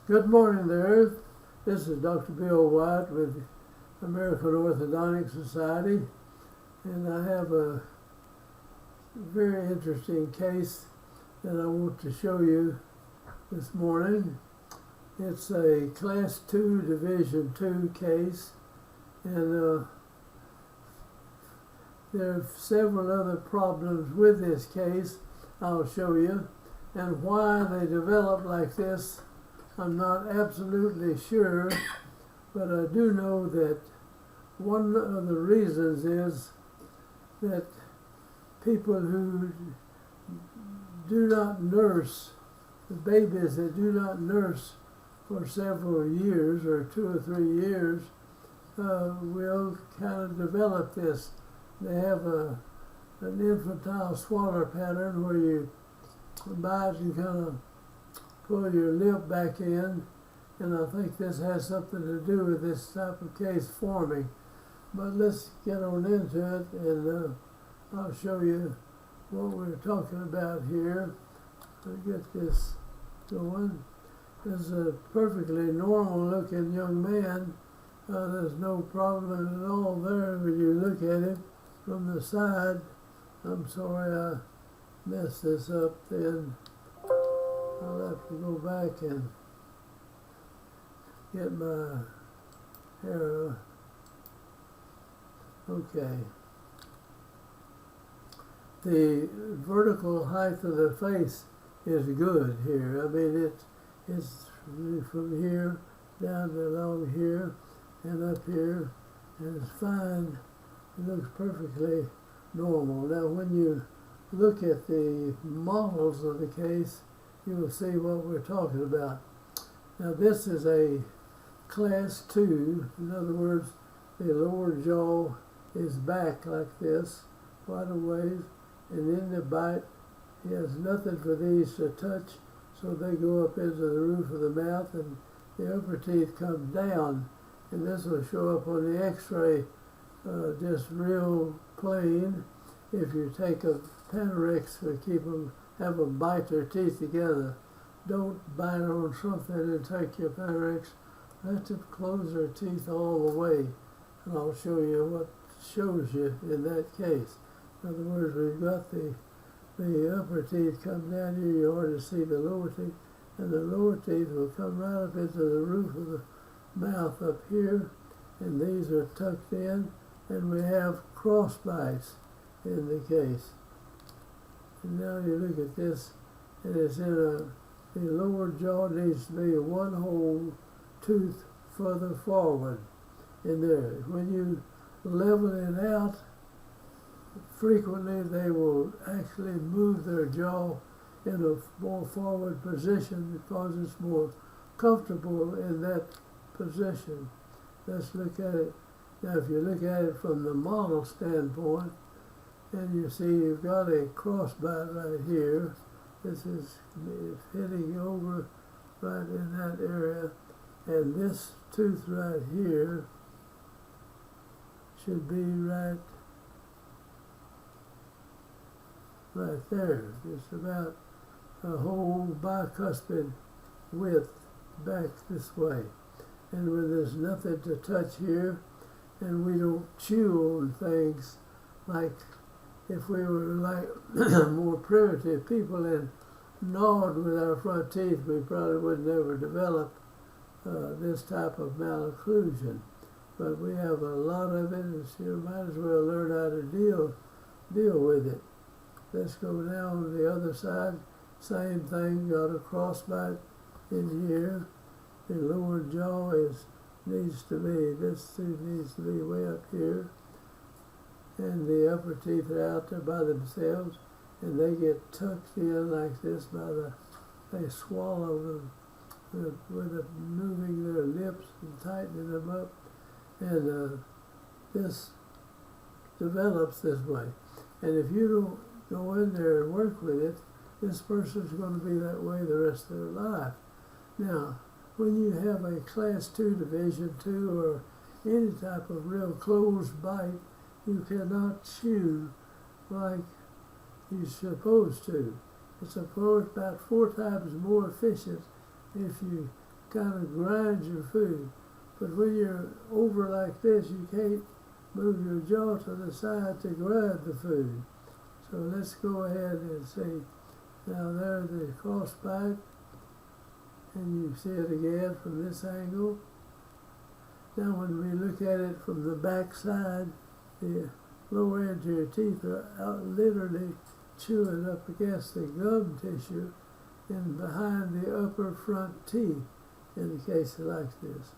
Good morning there. This is Dr. Bill Wyatt with American Orthodontic Society, and I have a very interesting case that I want to show you this morning. It's a Class 2 Division 2 case, and there are several other problems with this case I'll show you, and why they develop like this I'm not absolutely sure, but I do know that one of the reasons is that people who do not nurse, the babies that do not nurse for several years or 2 or 3 years, will kind of develop this. They have an infantile swallow pattern where you bite and kind of pull your lip back in, and I think this has something to do with this type of case forming. But let's get on into it, and I'll show you what we're talking about here. I'll get this going. This is a perfectly normal looking young man. There's no problem at all there when you look at it from the side. I'm sorry I messed this up then. I'll have to go back and get my hair. Okay. The vertical height of the face is good here. I mean, it's from here down to along here and up here, and it's fine. It looks perfectly normal. Now, when you look at the models of the case, you will see what we're talking about. Now, this is a Class 2. In other words, the lower jaw is back like this, quite a ways, and in the bite, he has nothing for these to touch, so they go up into the roof of the mouth, and the upper teeth come down, and this will show up on the x-ray just real plain. If you take a Panorex to have them bite their teeth together. Don't bite on something and take your Panorex. Let them close their teeth all the way, and I'll show you what shows you in that case. In other words, we've got the upper teeth come down here. You already see the lower teeth, and the lower teeth will come right up into the roof of the mouth up here, and these are tucked in, and we have cross bites in the case. And now you look at this, and it's in the lower jaw needs to be one whole tooth further forward in there. When you level it out, frequently they will actually move their jaw in a more forward position because it's more comfortable in that position. Let's look at it. Now, if you look at it from the model standpoint, and you see you've got a crossbite right here. This is hitting over right in that area, and this tooth right here should be right there. It's about a whole bicuspid width back this way. And when there's nothing to touch here, and we don't chew on things like if we were like more primitive people and gnawed with our front teeth, we probably would never develop this type of malocclusion. But we have a lot of it, and so you might as well learn how to deal with it. Let's go now on the other side. Same thing, got a crossbite in here. The lower jaw needs to be way up here. And the upper teeth are out there by themselves, and they get tucked in like this they swallow them with moving their lips and tightening them up, and this develops this way. And if you don't go in there and work with it, this person's going to be that way the rest of their life. Now, when you have a Class 2 Division 2 or any type of real closed bite, you cannot chew like you're supposed to. It's about 4 times more efficient if you kind of grind your food. But when you're over like this, you can't move your jaw to the side to grind the food. So let's go ahead and see. Now there's the cross bite, and you see it again from this angle. Now when we look at it from the back side, the lower edge of your teeth are out literally chewing up against the gum tissue and behind the upper front teeth in a case like this.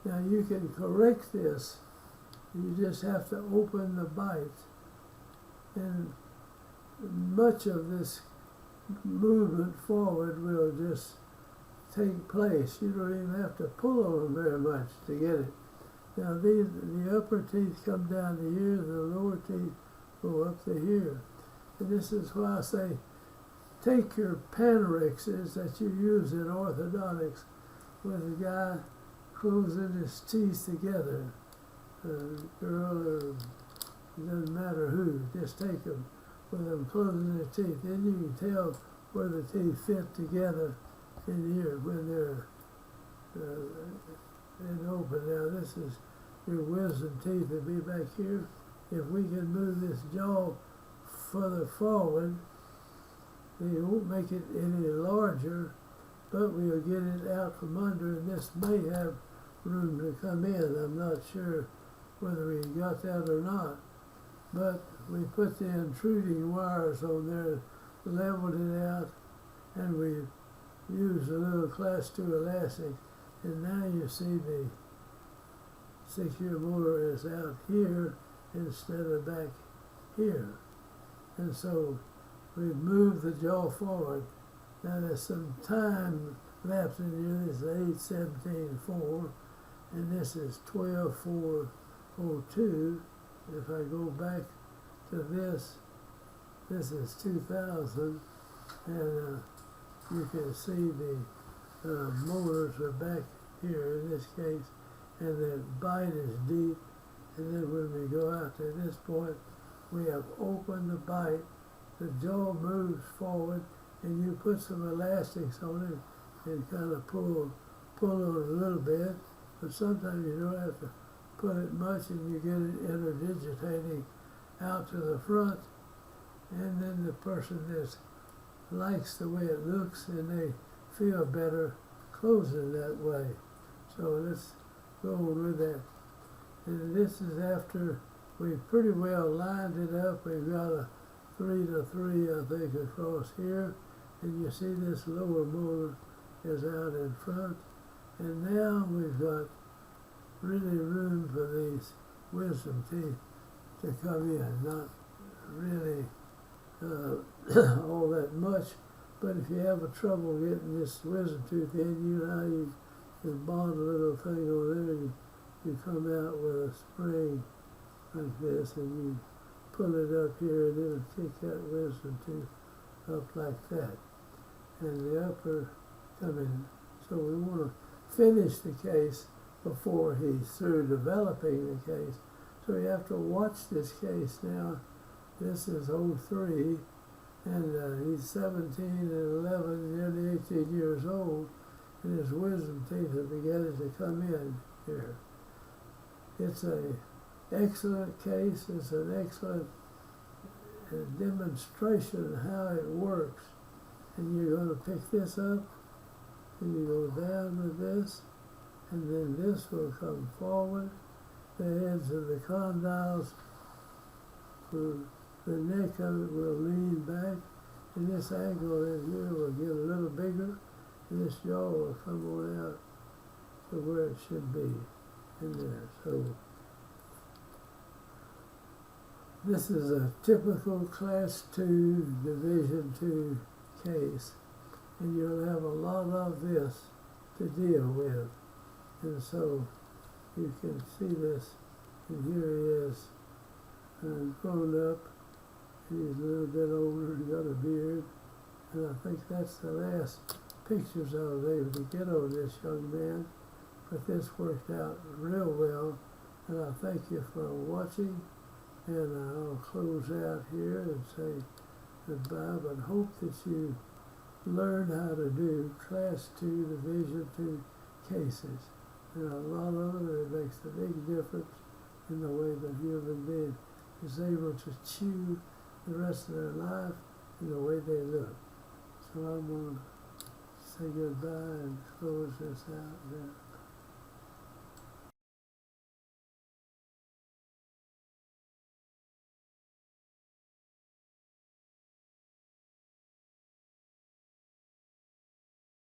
Now you can correct this. You just have to open the bite, and much of this movement forward will just take place. You don't even have to pull on them very much to get it. Now the upper teeth come down to here, the lower teeth go up to here. And this is why I say, take your panorexes that you use in orthodontics with a guy closing his teeth together. Girl, or it doesn't matter who, just take them with them closing their teeth. Then you can tell where the teeth fit together in here when they're open. Now this is your wisdom teeth that be back here. If we can move this jaw further forward, we won't make it any larger, but we'll get it out from under, and this may have room to come in. I'm not sure whether we got that or not, but we put the intruding wires on there, leveled it out, and we used a little class 2 elastic, and now you see the 6-year molar is out here instead of back here. And so we move the jaw forward. Now there's some time lapse in here. This is 8:17:4, and this is 12:4:02. If I go back to this is 2000, and you can see the molars are back here in this case, and the bite is deep. And then when we go out to this point, we have opened the bite, the jaw moves forward, and you put some elastics on it and kind of pull on it a little bit, but sometimes you don't have to put it much, and you get it interdigitating out to the front, and then the person just likes the way it looks and they feel better closing that way. So let's go on with that. And this is after we've pretty well lined it up. We've got a 3 to 3, I think, across here, and you see this lower molar is out in front, and now we've got really room for these wisdom teeth to come in. Not really all that much, but if you have a trouble getting this wisdom tooth in, you know how you can bond a little thing over there, you come out with a spring like this, and you pull it up here, and it'll kick that wisdom tooth up like that, and the upper come in. So we want to finish the case before he's through developing the case. So you have to watch this case now. This is 03, and he's 17 and 11, nearly 18 years old, and his wisdom teeth are beginning to come in here. It's an excellent case. It's an excellent demonstration of how it works. And you're going to pick this up, and you go down with this, and then this will come forward. The heads of the condyles, the neck of it will lean back, and this angle in here will get a little bigger, and this jaw will come on out to where it should be in there. So this is a typical Class 2 Division 2 case, and you'll have a lot of this to deal with. And so you can see this, and here he is, grown up. He's a little bit older, he's got a beard, and I think that's the last pictures I was able to get of this young man. But this worked out real well, and I thank you for watching, and I'll close out here and say goodbye, but hope that you learn how to do Class 2 Division 2 cases. There are a lot of them, and it makes a big difference in the way the human being is able to chew the rest of their life in the way they look. So I'm going to say goodbye and close this out now.